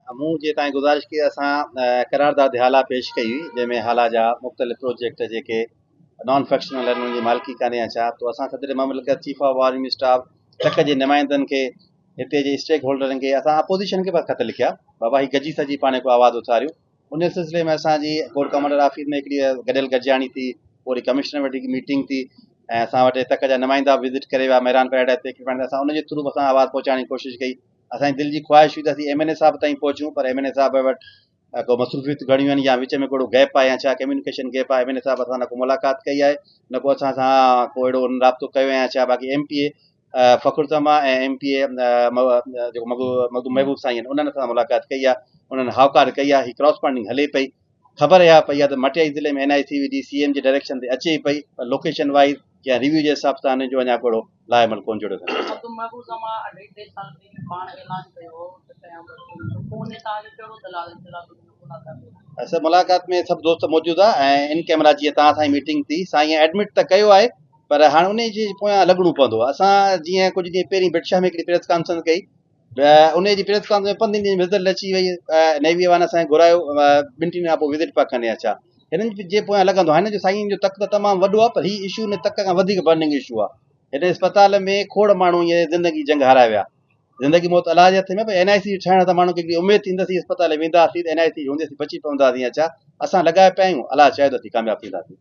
मूं जे तव्हांजी गुज़ारिश कई असां करारदाद हाला पेश कई हुई जंहिंमें हाला जा मुख़्तलिफ़ प्रोजेक्ट जेके नॉन फैक्शनल आहिनि उन्हनि जी मालिकी कान्हे या छा तो असां सदर ममलिकत चीफ ऑफ आर्मी स्टाफ टक जे नुमाइंदनि खे हिते जे स्टेक होल्डरनि खे असां अपोज़िशन खे बि ख़त लिखिया बाबा ही गजी सजी पाण को आवाज़ उथारियो उन सिलसिले में असांजी कोर्ट कमांडर ऑफिस में हिकिड़ी गॾियल गॾिजाणी थी पोइ वरी कमिश्नर वटि मीटिंग थी ऐं असां वटि तक जा नुमाइंदा विज़िट करे विया महिरान पैराडाइज़ ते असां उनजे थ्रू असां आवाज़ पहुचाइण जी कोशिशि कई असांजी दिलि जी ख़्वाहिश हुई त असीं MNA साहब ताईं पहुचूं पर MNA साहब वटि को मसरूफ़ियत घणियूं आहिनि या विच में को गैप आहे या छा कम्युनिकेशन गैप आहे MNA साहब असां न को मुलाक़ात कई आहे न को असां सां को अहिड़ो राब्तो कयो या छा बाक़ी MPA फ़खुर ऐं MPA जेको महबूब साईं आहिनि उन्हनि सां मुलाक़ात कई आहे उन्हनि हावकार कई आहे हीअ क्रॉसपॉन्डिंग हले पई ख़बर इहा पई आहे त मटियाई ज़िले में NICVD CM जे डायरेक्शन ते अचे पई पर लोकेशन वाइज़ या रिव्यू जे हिसाब सां हिन जो अञा को लाइमल कोन जुड़ियो असां मुलाक़ात में सभु दोस्त मौजूदु आहे ऐं इन कैमरा जीअं तव्हां सां मीटिंग थी साईं एडमिट त कयो आहे पर हाणे उन जे पोयां लॻणो पवंदो असां जीअं कुझु ॾींहं पहिरीं बिटशा में हिकिड़ी प्रेस कॉन्फ्रेंस कई उन जी प्रेस कॉन्फ्रेंस में 15 ॾींहं में रिज़ल्ट अची वई नेवी वारनि असांखे घुरायो 2 टीं खां पोइ विज़िट पिया कनि या छा हिननि जे पोयां लॻंदो आहे हिन जो साईं जो तक त तमामु वॾो आहे पर हीउ इशू न तक खां वधीक बर्निंग इशू आहे हिन अस्पताल में खोड़ माण्हू ईअं ज़िंदगी जंग हाराए विया ज़िंदगी मौत इलाज हथ में पर NIC ठहिण त माण्हू खे हिकिड़ी उमेदु थींदसि अस्पताल वेंदासीं त NIC हूंदसि बची पवंदासीं या छा असां लॻाए पिया आहियूं अलाह चए थो कामयाबु थींदासीं